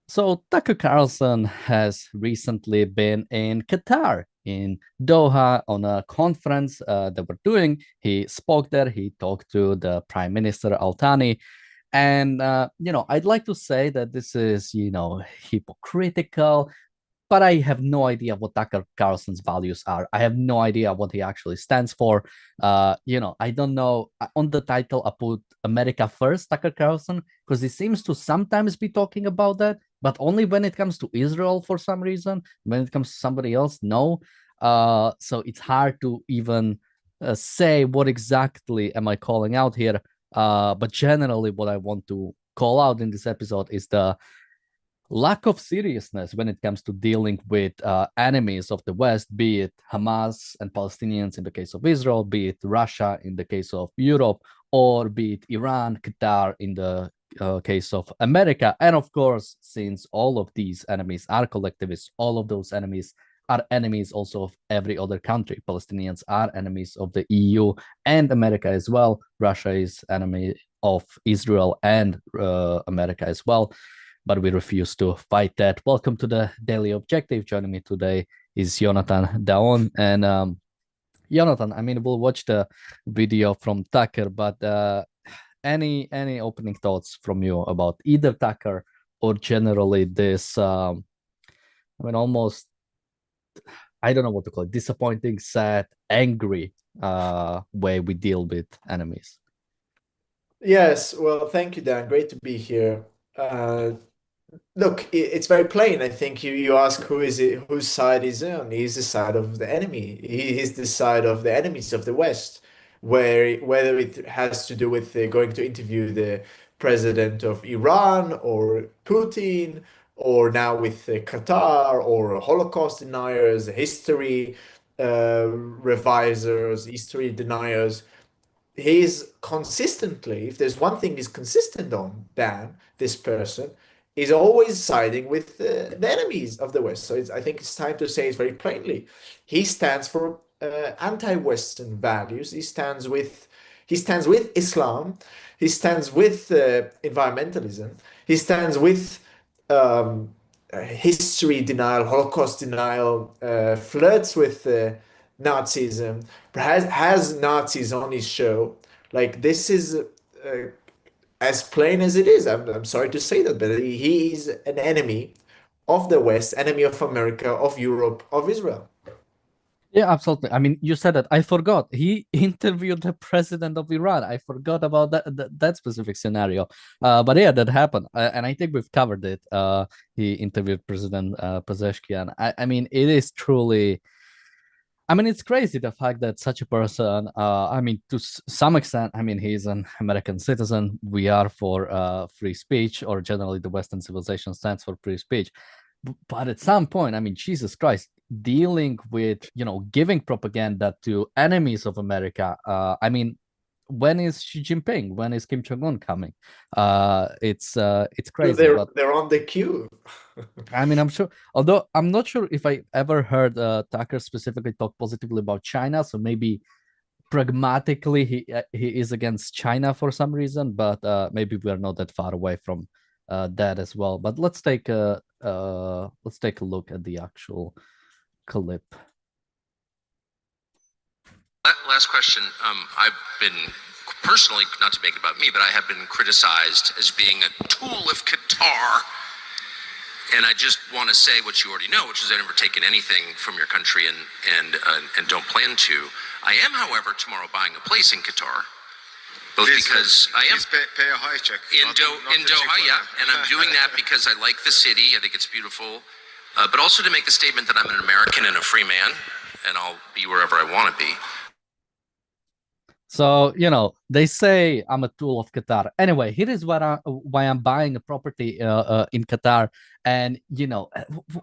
So Tucker Carlson has recently been in Qatar, in Doha, on a conference that we're doing. He spoke there. He talked to the Prime Minister Al Thani, and I'd like to say that this is hypocritical, but I have no idea what Tucker Carlson's values are. I have no idea what he actually stands for. I don't know. On the title, I put America First, Tucker Carlson, because he seems to sometimes be talking about that, but only when it comes to Israel for some reason. When it comes to somebody else, no. So it's hard to even say what exactly am I calling out here. But generally, what I want to call out in this episode is the lack of seriousness when it comes to dealing with enemies of the West, be it Hamas and Palestinians in the case of Israel, be it Russia in the case of Europe, or be it Iran, Qatar in the case of America. And of course, since all of these enemies are collectivists, all of those enemies are enemies also of every other country. Palestinians are enemies of the EU and America as well. Russia is enemy of Israel and America as well, but we refuse to fight that. Welcome to the Daily Objective. Joining me today is Jonathan Daon. And Jonathan, I mean, we'll watch the video from Tucker, but any opening thoughts from you about either Tucker or generally this, almost, I don't know what to call it, disappointing, sad, angry way we deal with enemies? Yes, well, thank you, Dan. Great to be here. Uh, Look, it's very plain. I think you ask who is it, whose side is he on. He's the side of the enemy. He is the side of the enemies of the West, whether it has to do with going to interview the president of Iran or Putin, or now with Qatar or Holocaust deniers, history revisers, history deniers. He's consistently, if there's one thing he's consistent on, Dan, this person, is always siding with the enemies of the West. So I think it's time to say it very plainly. He stands for anti-Western values. He stands with Islam. He stands with environmentalism. He stands with history denial, Holocaust denial, flirts with Nazism, has Nazis on his show. Like this is as plain as it is. I'm sorry to say that, but he is an enemy of the West, enemy of America, of Europe, of Israel. Yeah, absolutely. I mean, you said that. I forgot. He interviewed the president of Iran. I forgot about that specific scenario. But yeah, that happened. And I think we've covered it. He interviewed President Pezeshkian. I mean, it is truly, I mean, it's crazy the fact that such a person, I mean, to some extent, I mean, he's an American citizen. We are for free speech, or generally the Western civilization stands for free speech. But at some point, I mean, Jesus Christ, dealing with, giving propaganda to enemies of America. I mean, when is Xi Jinping? When is Kim Jong-un coming? It's crazy, They're but they're on the queue. I mean, I'm sure, although I'm not sure if I ever heard Tucker specifically talk positively about China. So maybe pragmatically he is against China for some reason, but maybe we're not that far away from that as well. But let's take a look at the actual clip. Last question. I've been personally, not to make it about me, but I have been criticized as being a tool of Qatar. And I just want to say what you already know, which is I've never taken anything from your country and don't plan to. I am, however, tomorrow buying a place in Qatar, both because I am pay a high check in Doha, yeah, and I'm doing that because I like the city. I think it's beautiful, but also to make the statement that I'm an American and a free man, and I'll be wherever I want to be. So, they say I'm a tool of Qatar. Anyway, here is why I'm buying a property in Qatar. And,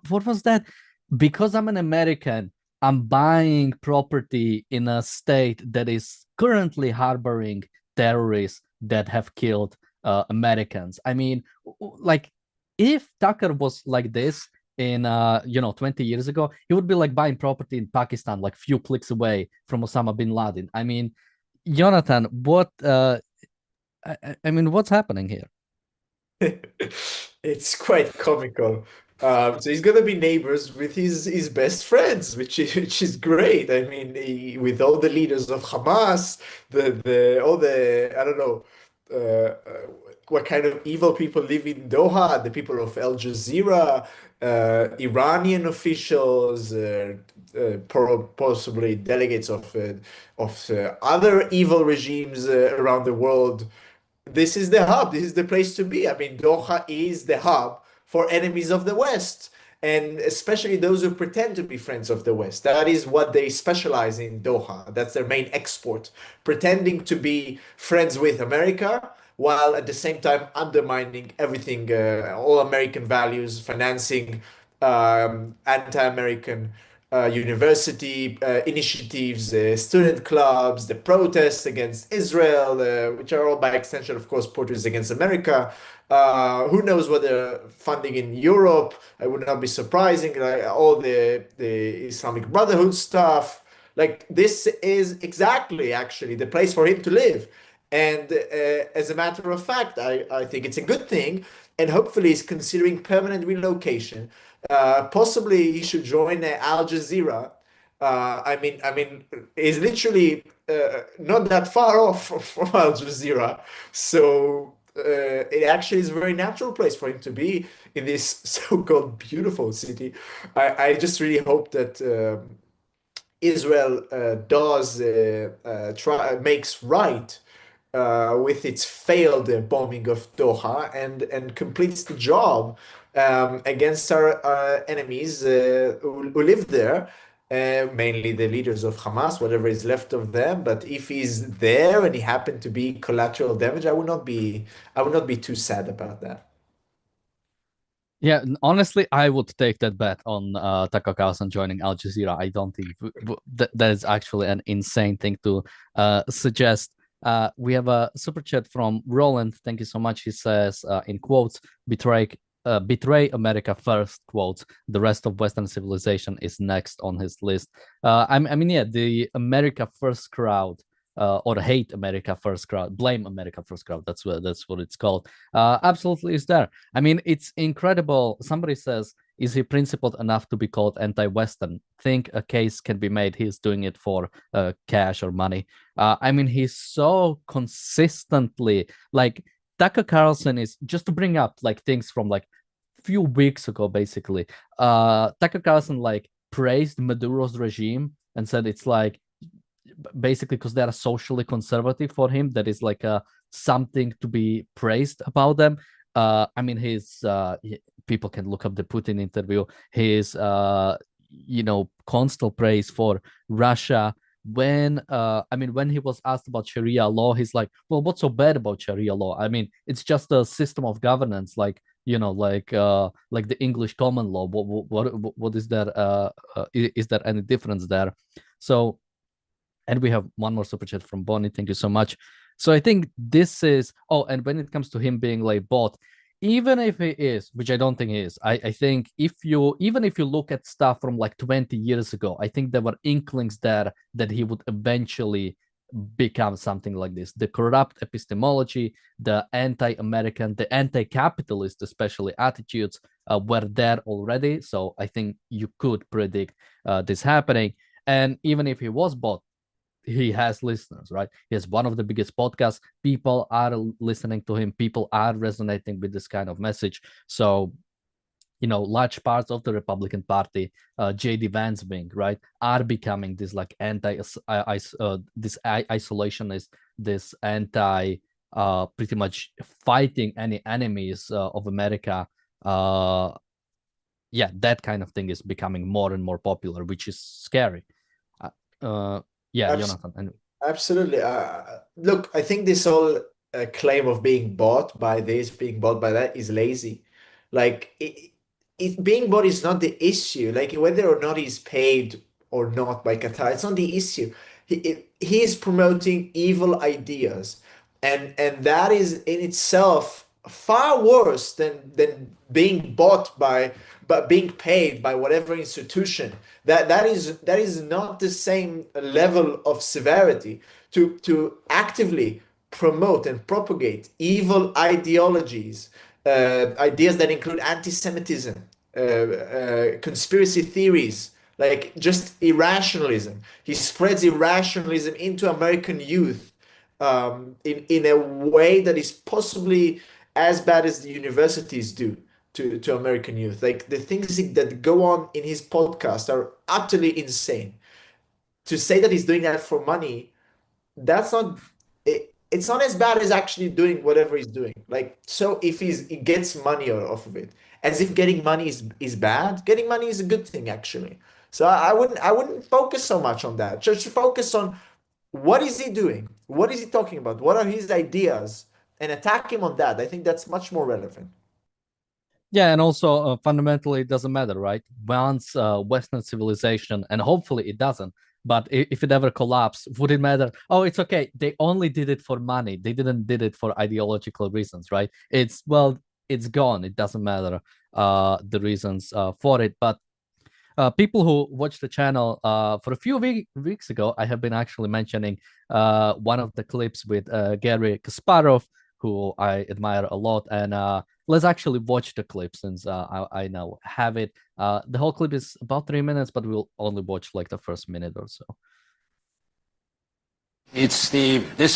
what was that? Because I'm an American, I'm buying property in a state that is currently harboring terrorists that have killed Americans. I mean, like, if Tucker was like this in 20 years ago, he would be like buying property in Pakistan, like few clicks away from Osama bin Laden. I mean, Jonathan, what I mean, what's happening here? It's quite comical. So he's gonna be neighbors with his best friends, which is great. I mean, with all the leaders of Hamas, the all the I don't know what kind of evil people live in Doha, the people of Al Jazeera, Iranian officials, possibly delegates of other evil regimes around the world. This is the hub. This is the place to be. I mean, Doha is the hub for enemies of the West, and especially those who pretend to be friends of the West. That is what they specialize in Doha. That's their main export, pretending to be friends with America while at the same time undermining everything, all American values, financing anti-American university initiatives, student clubs, the protests against Israel, which are all by extension, of course, protests against America. Who knows whether funding in Europe? I would not be surprising. Like, all the Islamic Brotherhood stuff. Like this is exactly actually the place for him to live. And as a matter of fact, I think it's a good thing. And hopefully he's considering permanent relocation. Possibly he should join Al Jazeera. I mean, it's literally not that far off from Al Jazeera. So it actually is a very natural place for him to be in this so-called beautiful city. I just really hope that Israel does try makes right with its failed bombing of Doha and completes the job against our enemies who live there, mainly the leaders of Hamas, whatever is left of them. But if he's there and he happened to be collateral damage, I would not be too sad about that. Yeah, honestly, I would take that bet on Tucker Carlson joining Al Jazeera. I don't think that is actually an insane thing to suggest. We have a super chat from Roland. Thank you so much. He says, in quotes, betray America first, quotes. The rest of Western civilization is next on his list. I mean, yeah, the America first crowd. Or hate America first crowd, blame America first crowd. That's what it's called. Absolutely is there. I mean, it's incredible. Somebody says, is he principled enough to be called anti-Western? Think a case can be made. He's doing it for cash or money. I mean, he's so consistently like Tucker Carlson is just to bring up like things from like few weeks ago, basically. Tucker Carlson like praised Maduro's regime and said it's like basically because they are socially conservative for him. That is like something to be praised about them. I mean, his people can look up the Putin interview. His constant praise for Russia. When I mean, when he was asked about Sharia law, he's like, "Well, what's so bad about Sharia law? I mean, it's just a system of governance, like like the English common law. What is there? Is there any difference there?" So, and we have one more super chat from Bonnie. Thank you so much. So I think this is, oh, and when it comes to him being like bought, even if he is, which I don't think he is, I think even if you look at stuff from like 20 years ago, I think there were inklings there that he would eventually become something like this. The corrupt epistemology, the anti-American, the anti-capitalist, especially attitudes were there already. So I think you could predict this happening. And even if he was bought, he has listeners, right? He has one of the biggest podcasts. People are listening to him. People are resonating with this kind of message. So, large parts of the Republican Party, J.D. Vance wing, right, are becoming this like this isolationist, this anti, pretty much fighting any enemies of America. Yeah, that kind of thing is becoming more and more popular, which is scary. Yeah, Abs- Jonathan. And Absolutely. Look, I think this whole claim of being bought by this, being bought by that is lazy. Like, being bought is not the issue. Like, whether or not he's paid or not by Qatar, it's not the issue. He is promoting evil ideas, and that is in itself far worse than being bought by, but being paid by whatever institution. That is not the same level of severity to actively promote and propagate evil ideologies ideas that include anti-Semitism, conspiracy theories, like just irrationalism. He spreads irrationalism into American youth in a way that is possibly as bad as the universities do to American youth. Like the things that go on in his podcast are utterly insane. To say that he's doing that for money, that's not it's not as bad as actually doing whatever he's doing. Like, so if he gets money off of it, as if getting money is bad, getting money is a good thing actually. So I wouldn't focus so much on that. Just focus on what is he doing? What is he talking about? What are his ideas? And attack him on that. I think that's much more relevant. Yeah, and also fundamentally, it doesn't matter, right? Once Western civilization, and hopefully it doesn't, but if it ever collapse, would it matter? Oh, it's okay. They only did it for money. They didn't did it for ideological reasons, right? It's well, it's gone. It doesn't matter the reasons for it. But people who watch the channel for a few weeks ago, I have been actually mentioning one of the clips with Gary Kasparov, who I admire a lot. And let's actually watch the clip since I now have it. The whole clip is about 3 minutes, but we'll only watch like the first minute or so. This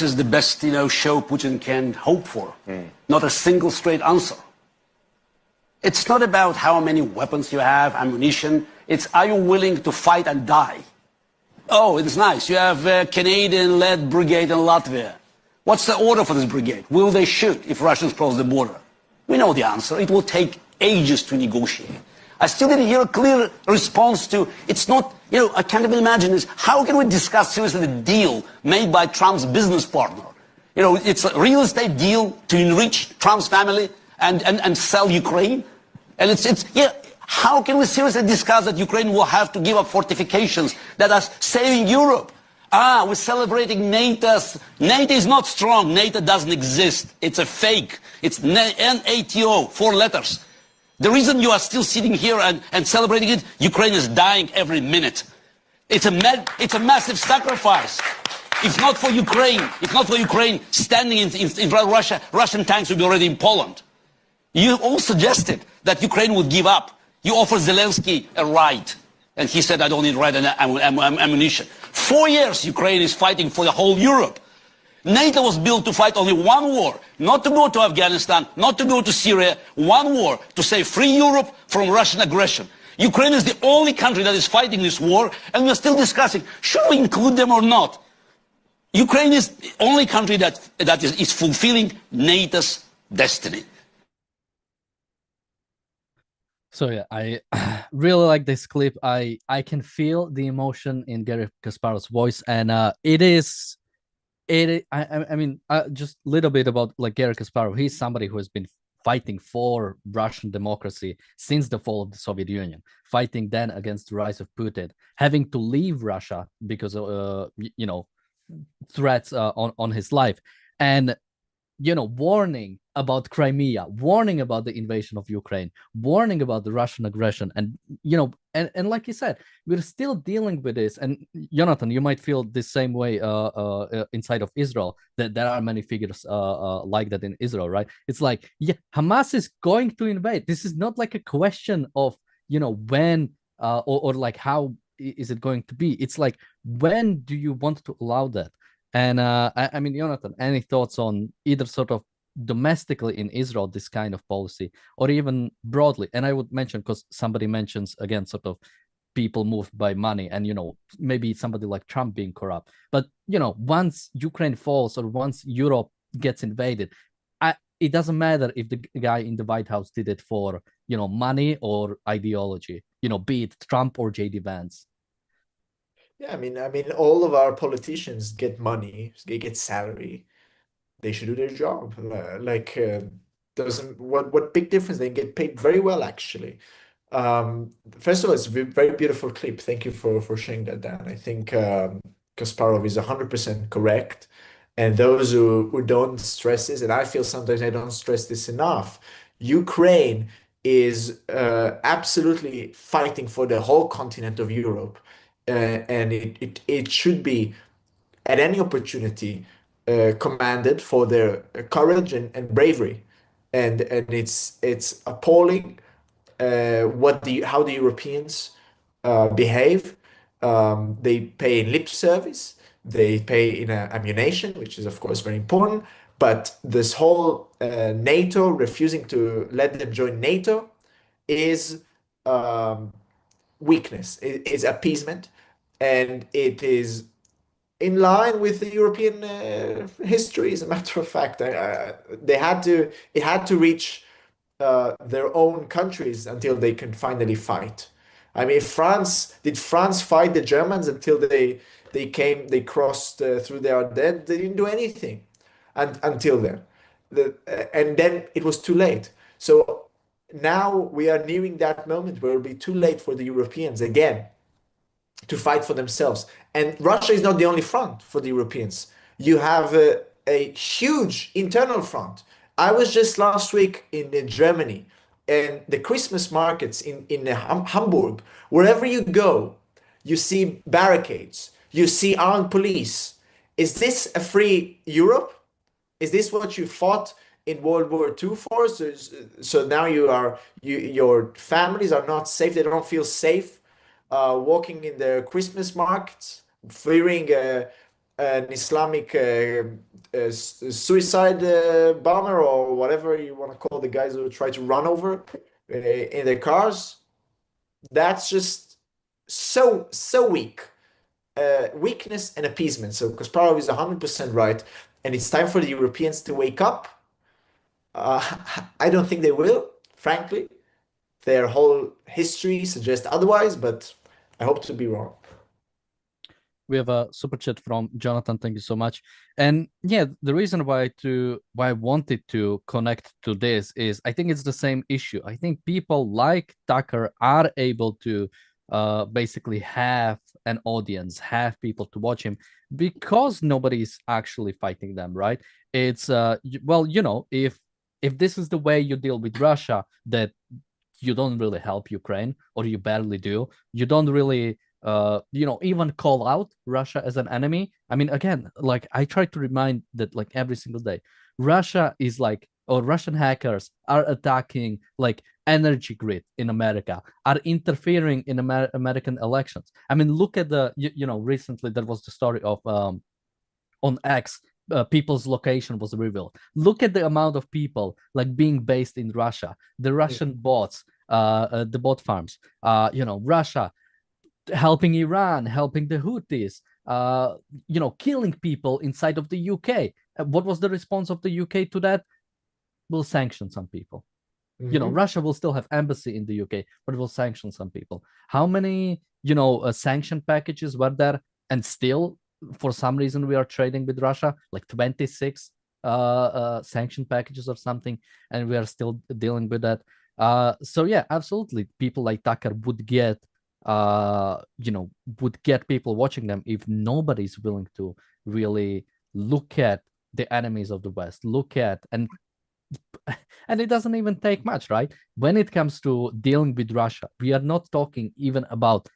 is the best show Putin can hope for. Not a single straight answer. It's not about how many weapons you have, ammunition. It's, are you willing to fight and die? Oh, it's nice. You have a Canadian-led brigade in Latvia. What's the order for this brigade? Will they shoot if Russians cross the border? We know the answer. It will take ages to negotiate. I still didn't hear a clear response to, it's not, I can't even imagine this. How can we discuss seriously the deal made by Trump's business partner? It's a real estate deal to enrich Trump's family and sell Ukraine. And how can we seriously discuss that Ukraine will have to give up fortifications that are saving Europe? We're celebrating NATO. NATO is not strong. NATO doesn't exist. It's a fake. It's NATO, 4 letters. The reason you are still sitting here and celebrating it, Ukraine is dying every minute. It's a massive sacrifice. If not for Ukraine standing in front of Russia, Russian tanks would be already in Poland. You all suggested that Ukraine would give up. You offered Zelensky a right. And he said, I don't need right ammunition. 4 years Ukraine is fighting for the whole Europe. NATO was built to fight only one war, not to go to Afghanistan, not to go to Syria, one war to save free Europe from Russian aggression. Ukraine is the only country that is fighting this war, and we're still discussing, should we include them or not? Ukraine is the only country that is fulfilling NATO's destiny. So yeah, I really like this clip. I can feel the emotion in Gary Kasparov's voice, and I mean, just a little bit about like Gary Kasparov. He's somebody who has been fighting for Russian democracy since the fall of the Soviet Union, fighting then against the rise of Putin, having to leave Russia because of threats on his life, and warning about Crimea, warning about the invasion of Ukraine, warning about the Russian aggression. And, and like you said, we're still dealing with this. And Jonathan, you might feel the same way inside of Israel, that there are many figures like that in Israel, right? It's like, yeah, Hamas is going to invade. This is not like a question of, when or like how is it going to be? It's like, when do you want to allow that? And I mean, Jonathan, any thoughts on either sort of domestically in Israel, this kind of policy, or even broadly? And I would mention, because somebody mentions, again, sort of people moved by money and, maybe somebody like Trump being corrupt. But, once Ukraine falls or once Europe gets invaded, it doesn't matter if the guy in the White House did it for, money or ideology, be it Trump or JD Vance. Yeah, I mean, all of our politicians get money, they get salary. They should do their job. Doesn't what big difference? They get paid very well, actually. First of all, it's a very beautiful clip. Thank you for sharing that, Dan. I think Kasparov is 100% correct, and those who don't stress this, and I feel sometimes I don't stress this enough. Ukraine is absolutely fighting for the whole continent of Europe, and it should be at any opportunity commanded for their courage and bravery. and it's appalling how the Europeans behave. They pay in lip service, they pay in ammunition, which is of course very important. But this whole NATO refusing to let them join NATO is weakness, it is appeasement, and it is in line with the European history. As a matter of fact, it had to reach their own countries until they can finally fight. I mean, did France fight the Germans until they crossed through the Ardennes? They didn't do anything until then. And then it was too late. So now we are nearing that moment where it'll be too late for the Europeans again to fight for themselves. And Russia is not the only front for the Europeans. You have a huge internal front. I was just last week in Germany, and the Christmas markets in Hamburg, wherever you go, you see barricades, you see armed police. Is this a free Europe? Is this what you fought in World War II for? So now your families are not safe. They don't feel safe walking in the Christmas markets, fearing an Islamic suicide bomber or whatever you want to call the guys who try to run over in their cars. That's just so weak. Weakness and appeasement. So Kasparov is 100% right, and it's time for the Europeans to wake up. I don't think they will, frankly. Their whole history suggests otherwise, but I hope to be wrong. We have a super chat from Jonathan. Thank you so much. And yeah, the reason why I wanted to connect to this is I think it's the same issue. I think people like Tucker are able to basically have an audience, have people to watch him because nobody's actually fighting them, right? It's well, you know, if this is the way you deal with Russia, that you don't really help Ukraine, or you barely do, you don't really even call out Russia as an enemy. I mean, again, like I try to remind that like every single day, Russia is like, or Russian hackers are attacking like energy grid in America, are interfering in American elections. I mean, look at the, recently there was the story of on X, people's location was revealed. Look at the amount of people like being based in Russia, the Russian bots, the bot farms, Russia helping Iran, helping the Houthis, killing people inside of the UK. What was the response of the UK to that? We'll sanction some people. Russia will still have embassy in the UK, but it will sanction some people. How many, sanction packages were there? And still, for some reason, we are trading with Russia, like 26 sanction packages or something, and we are still dealing with that. So yeah, absolutely. People like Tucker would get people watching them if nobody's willing to really look at the enemies of the West, and it doesn't even take much, right? When it comes to dealing with Russia, we are not talking even about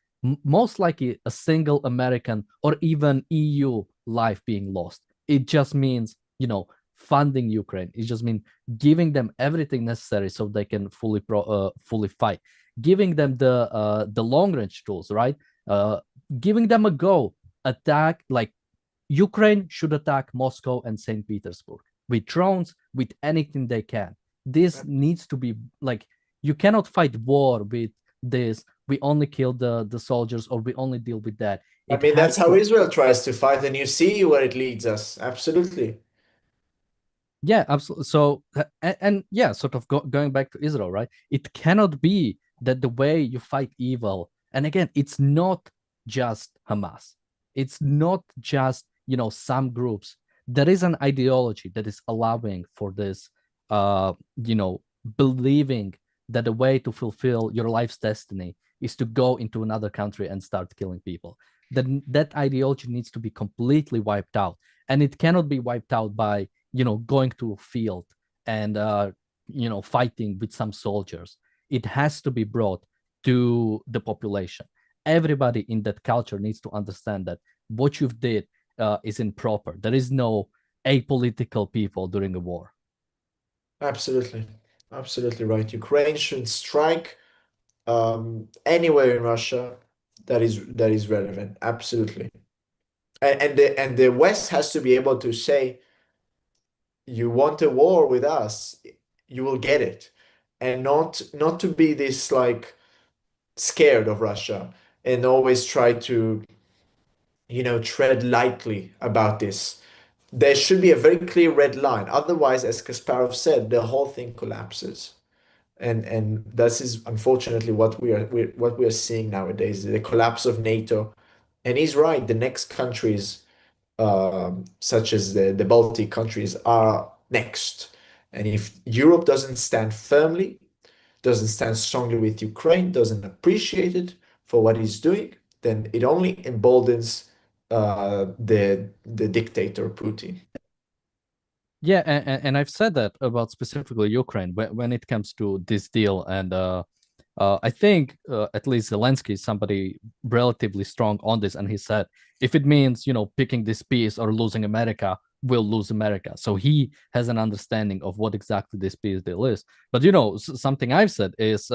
most likely a single American or even EU life being lost. It just means, funding Ukraine. It just means giving them everything necessary so they can fully fight, giving them the long range tools, right? Giving them a go, attack, like Ukraine should attack Moscow and St. Petersburg with drones, with anything they can. This needs to be like, you cannot fight war with this. We only kill the soldiers, or we only deal with that. I mean, that's how Israel tries to fight, and you see where it leads us. Absolutely. Yeah, absolutely. So, and yeah, sort of going back to Israel, right? It cannot be that the way you fight evil, and again, it's not just Hamas. It's not just, some groups. There is an ideology that is allowing for this, believing that the way to fulfill your life's destiny is to go into another country and start killing people. That ideology needs to be completely wiped out. And it cannot be wiped out by, going to a field and, fighting with some soldiers. It has to be brought to the population. Everybody in that culture needs to understand that what you've did is improper. There is no apolitical people during a war. Absolutely. Absolutely right. Ukraine should strike anywhere in Russia that is relevant. Absolutely. And the West has to be able to say, you want a war with us, you will get it. And not to be this like scared of Russia and always try to, tread lightly about this. There should be a very clear red line. Otherwise, as Kasparov said, the whole thing collapses. And this is unfortunately what we are seeing nowadays, the collapse of NATO. And he's right, the next countries, such as the Baltic countries, are next. And if Europe doesn't stand firmly, doesn't stand strongly with Ukraine, doesn't appreciate it for what he's doing, then it only emboldens the dictator Putin. Yeah, and I've said that about specifically Ukraine when it comes to this deal, and I think at least Zelensky is somebody relatively strong on this, and he said if it means picking this peace or losing America, we'll lose America. So he has an understanding of what exactly this peace deal is. But something I've said is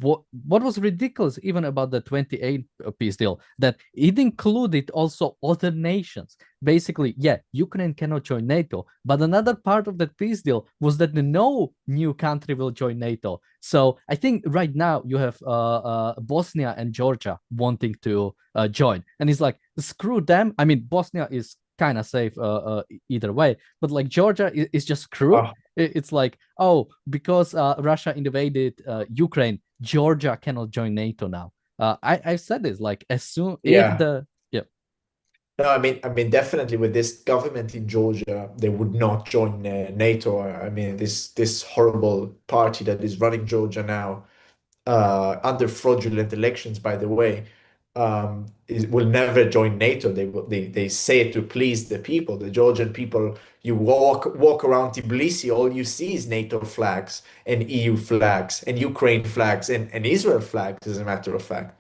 what was ridiculous even about the 28 peace deal, that it included also other nations. Basically, yeah, Ukraine cannot join NATO, but another part of that peace deal was that no new country will join NATO. So I think right now you have Bosnia and Georgia wanting to join, and it's like, screw them. I mean, Bosnia is kind of safe either way, but like Georgia is just screwed. Oh, It's like, oh, because Russia invaded Ukraine, Georgia cannot join NATO now. I've said this, like, as soon if yeah. the yeah. No, I mean, definitely with this government in Georgia, they would not join NATO. I mean, this horrible party that is running Georgia now, under fraudulent elections, by the way, will never join NATO. They say it to please the people, the Georgian people. You walk around Tbilisi, all you see is NATO flags and EU flags and Ukraine flags and Israel flags, as a matter of fact.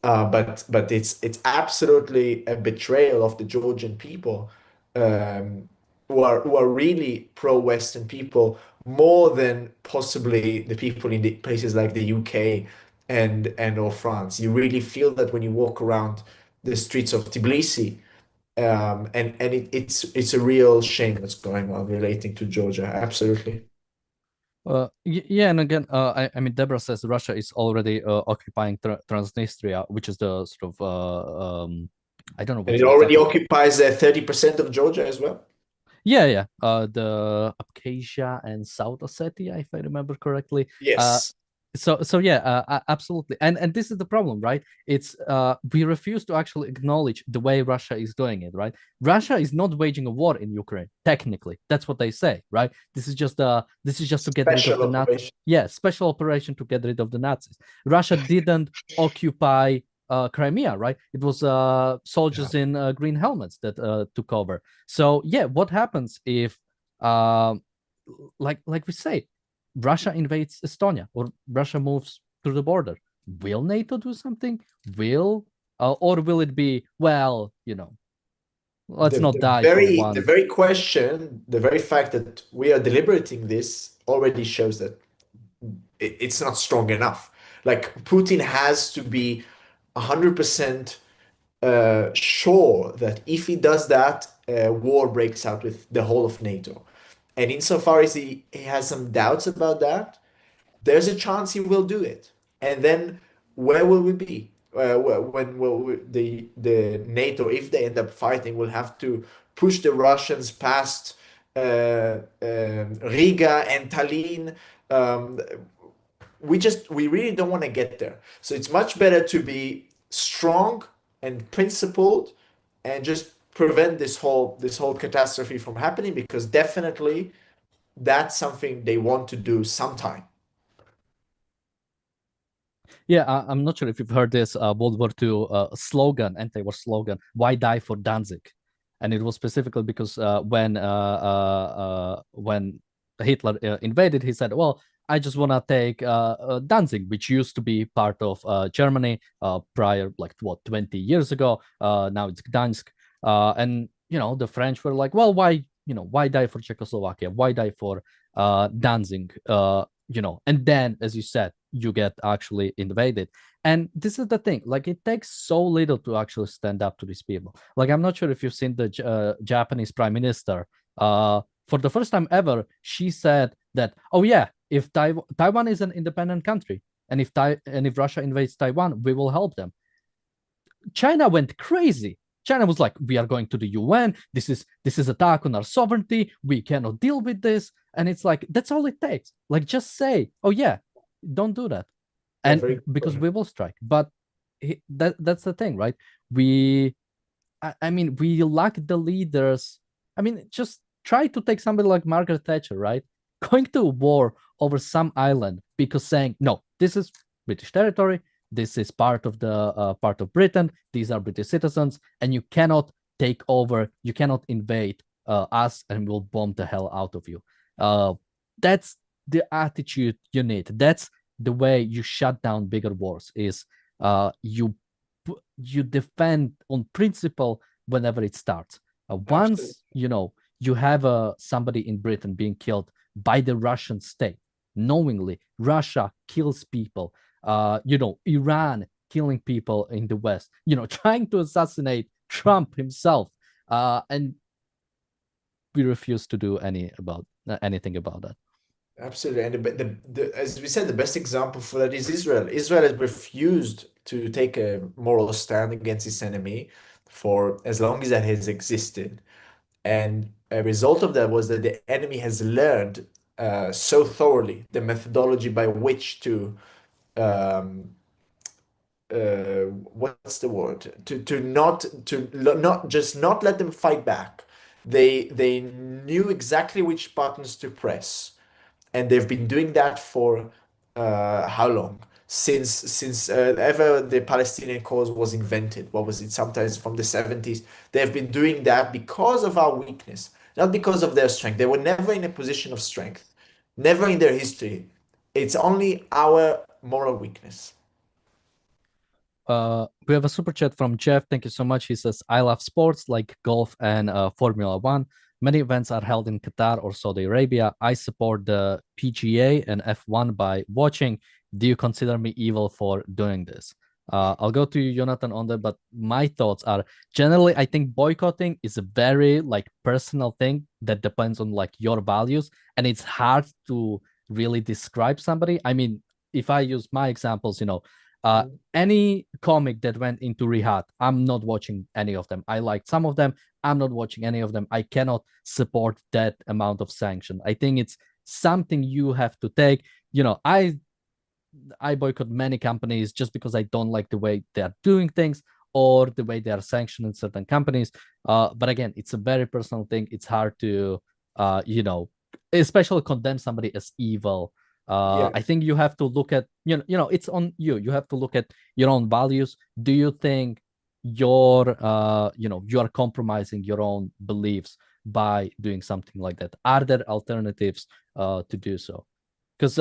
But it's absolutely a betrayal of the Georgian people, um, who are really pro-Western people, more than possibly the people in the places like the UK and or France. You really feel that when you walk around the streets of Tbilisi, and it's a real shame what's going on relating to Georgia. Absolutely. Yeah, and again, I mean, Deborah says Russia is already occupying Transnistria, which is the sort of I don't know And which it already exactly. occupies 30% of Georgia as well. Yeah. The Abkhazia and South Ossetia, if I remember correctly. Yes. So yeah, absolutely. And this is the problem, right? It's we refuse to actually acknowledge the way Russia is doing it, right? Russia is not waging a war in Ukraine, technically. That's what they say, right? This is just to get rid of Special the Nazis. operation. Yeah, special operation to get rid of the Nazis. Russia didn't occupy Crimea, right? It was Yeah. soldiers in green helmets that took over. So yeah, what happens if uh, like we say, Russia invades Estonia or Russia moves through the border? Will NATO do something? Or will it be, well, let's The, not the die for very the once? very question, the very fact that we are deliberating this already shows that it's not strong enough. Like Putin has to be 100% sure that if he does that, war breaks out with the whole of NATO. And insofar as he has some doubts about that, there's a chance he will do it. And then where will we be? When will the NATO, if they end up fighting, will have to push the Russians past Riga and Tallinn. Um, we really don't want to get there. So it's much better to be strong and principled and just prevent this whole catastrophe from happening, because definitely that's something they want to do sometime. Yeah, I'm not sure if you've heard this World War II slogan, anti-war slogan, "Why die for Danzig?" And it was specifically because when Hitler invaded, he said, "Well, I just want to take Danzig, which used to be part of Germany prior, like what, 20 years ago. Now it's Gdansk." And the French were like, "Well, why die for Czechoslovakia? Why die for dancing, and then, as you said, you get actually invaded. And this is the thing, like it takes so little to actually stand up to these people. Like, I'm not sure if you've seen the Japanese prime minister. For the first time ever, she said that, oh yeah, if Taiwan is an independent country, and if Russia invades Taiwan, we will help them. China went crazy. China was like, we are going to the UN. This is attack on our sovereignty. We cannot deal with this. And it's like, that's all it takes. Like, just say, oh yeah, don't do that. And because we will strike. But that's the thing, right? I mean, we lack the leaders. I mean, just try to take somebody like Margaret Thatcher, right? Going to war over some island because saying, no, this is British territory. This is part of Britain. These are British citizens, and you cannot take over. You cannot invade us, and we'll bomb the hell out of you. That's the attitude you need. That's the way you shut down bigger wars. Is you defend on principle whenever it starts. Once you have somebody in Britain being killed by the Russian state knowingly. Russia kills people. Iran killing people in the West, trying to assassinate Trump himself. And we refuse to do anything about that. Absolutely. And as we said, the best example for that is Israel. Israel has refused to take a moral stand against its enemy for as long as that has existed. And a result of that was that the enemy has learned so thoroughly the methodology by which to what's the word, to not just not let them fight back. They knew exactly which buttons to press, and they've been doing that for how long? Since ever the Palestinian cause was invented. What was it? Sometimes from the 70s. They've been doing that because of our weakness, not because of their strength. They were never in a position of strength, never in their history. It's only our moral weakness. We have a super chat from Jeff. Thank you so much. He says, I love sports like golf and Formula One. Many events are held in Qatar or Saudi Arabia. I support the PGA and F1 by watching. Do you consider me evil for doing this? I'll go to you, Jonathan, on that, but my thoughts are generally, I think boycotting is a very personal thing that depends on your values, and it's hard to really describe somebody. I mean, if I use my examples, any comic that went into Riyadh, I'm not watching any of them. I liked some of them. I'm not watching any of them. I cannot support that amount of sanction. I think it's something you have to take. I boycott many companies just because I don't like the way they are doing things or the way they are sanctioning certain companies. But again, it's a very personal thing. It's hard to, especially condemn somebody as evil. I think you have to look at, it's on you. You have to look at your own values. Do you think you are compromising your own beliefs by doing something like that? Are there alternatives to do so? Because,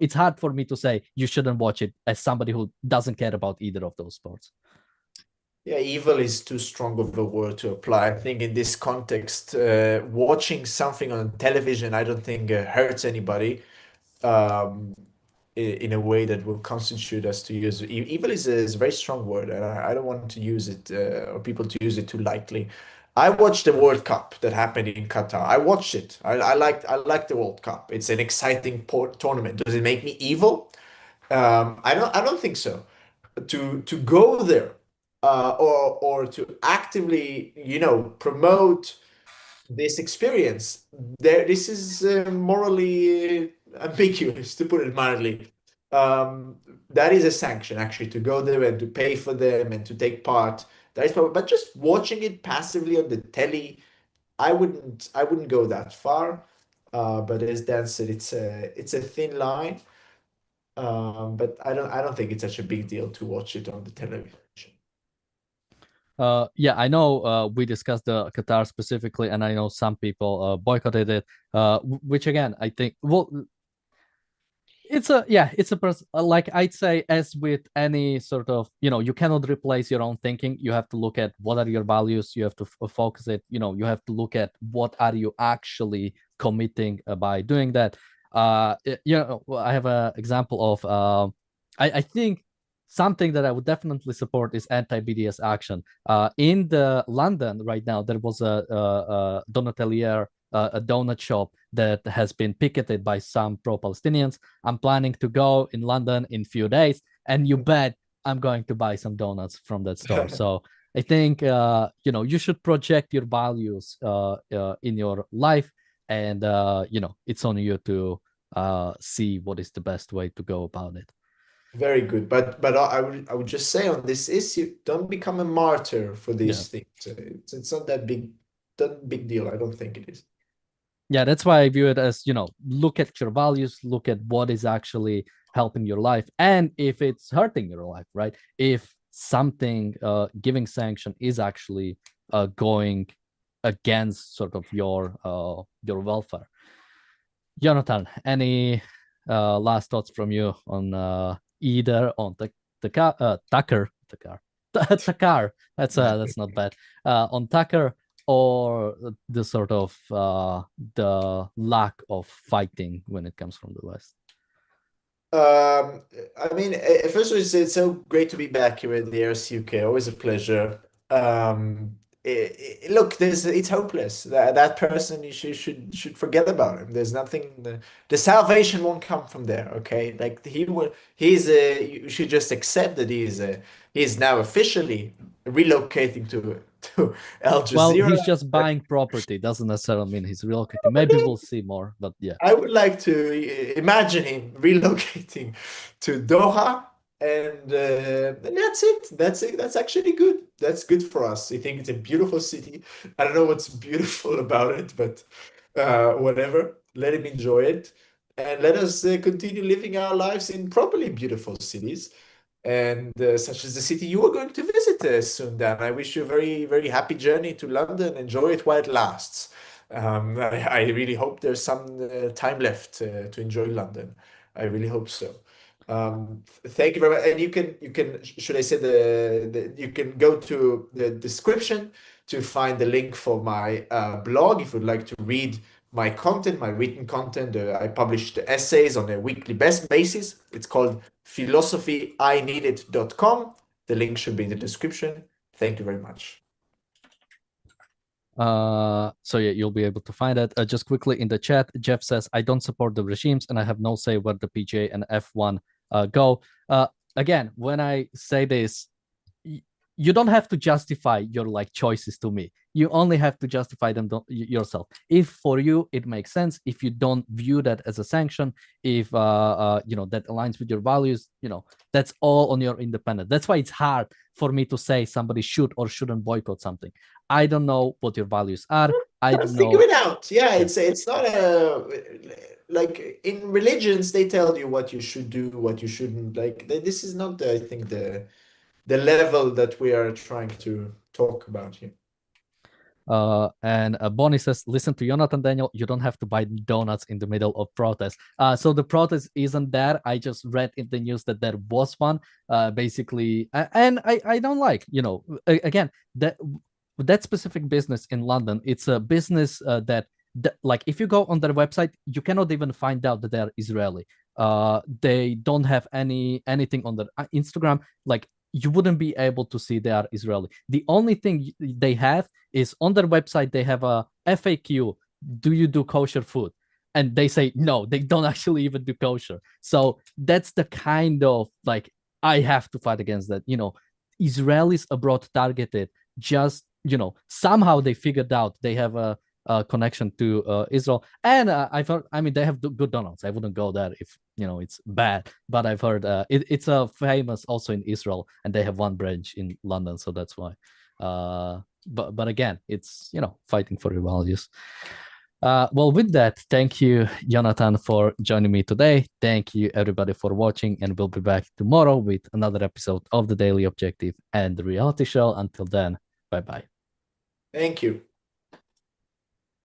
it's hard for me to say you shouldn't watch it as somebody who doesn't care about either of those sports. Yeah, evil is too strong of a word to apply. I think in this context, watching something on television, I don't think hurts anybody in a way that will constitute us to use evil is a very strong word, and I don't want to use it or people to use it too lightly. I watched the World Cup that happened in Qatar. I watched it. I liked the World Cup. It's an exciting tournament. Does it make me evil? I don't think so. To go there or to actively promote this experience, this is morally ambiguous, to put it mildly. That is a sanction, actually, to go there and to pay for them and to take part. That is probably, but just watching it passively on the telly, I wouldn't go that far. But as Dan said, it's a thin line. But I don't think it's such a big deal to watch it on the television. Yeah, I know we discussed the Qatar specifically, and I know some people boycotted it, which again, I think, well, it's a person, like I'd say, as with any sort of, you cannot replace your own thinking. You have to look at what are your values. You have to focus it, you have to look at what are you actually committing by doing that. I have an example of I think something that I would definitely support is anti-BDS action. In the London right now, there was a donatelier, a donut shop that has been picketed by some pro-Palestinians. I'm planning to go in London in few days, and you bet I'm going to buy some donuts from that store. So I think you should project your values in your life, and it's on you to see what is the best way to go about it. Very good. But I would just say on this issue, don't become a martyr for these things. It's not that big deal. I don't think it is. Yeah, that's why I view it as, look at your values, look at what is actually helping your life, and if it's hurting your life, right? If something giving sanction is actually going against sort of your welfare. Jonathan, any last thoughts from you on either on Tucker? That's not bad. On Tucker, or the sort of the lack of fighting when it comes from the West? I mean, first of all, it's so great to be back here at the ARCUK. Always a pleasure. Look, it's hopeless. That person, you should forget about him. There's nothing. The salvation won't come from there. Okay, like you should just accept that he is now officially relocating to Al Well, Jazeera. he's just buying property. Doesn't necessarily mean he's relocating. Maybe we'll see more, but yeah. I would like to imagine him relocating to Doha, and that's it. That's it. That's actually good. That's good for us. I think it's a beautiful city. I don't know what's beautiful about it, but whatever. Let him enjoy it, and let us continue living our lives in properly beautiful cities, and such as the city you are going to visit soon, Dan. I wish you a very, very happy journey to London. Enjoy it while it lasts. I really hope there's some time left to enjoy London. I really hope so. Thank you very much. And should I say you can go to the description to find the link for my blog if you'd like to read my content, my written content. I publish the essays on a weekly basis. It's called philosophyIneeded.com. The link should be in the description. Thank you very much. So yeah, you'll be able to find it. Just quickly in the chat, Jeff says, I don't support the regimes and I have no say where the PGA and F1 go. Again, when I say this, you don't have to justify your choices to me. You only have to justify them yourself. If for you it makes sense, if you don't view that as a sanction, if that aligns with your values, that's all on your independent. That's why it's hard for me to say somebody should or shouldn't boycott something. I don't know what your values are. I don't know. Figure it out. Yeah, it's not like in religions they tell you what you should do, what you shouldn't. Like this is not, I think, the level that we are trying to talk about here. And Bonnie says, listen to Jonathan, Daniel, you don't have to buy donuts in the middle of protest. So the protest isn't there. I just read in the news that there was one, basically. And I don't like, again, that specific business in London. It's a business that if you go on their website, you cannot even find out that they're Israeli. They don't have anything on their Instagram. You wouldn't be able to see they are Israeli. The only thing they have is on their website, they have a FAQ. Do you do kosher food? And they say, no, they don't actually even do kosher. So that's the kind of I have to fight against that. Israelis abroad targeted, just, somehow they figured out they have a connection to Israel. And I've heard, they have good donuts. I wouldn't go there if, it's bad. But I've heard it's famous also in Israel, and they have one branch in London. So that's why. But again, it's, fighting for your values. Well, with that, thank you, Jonathan, for joining me today. Thank you, everybody, for watching. And we'll be back tomorrow with another episode of The Daily Objective and the reality show. Until then, bye-bye. Thank you.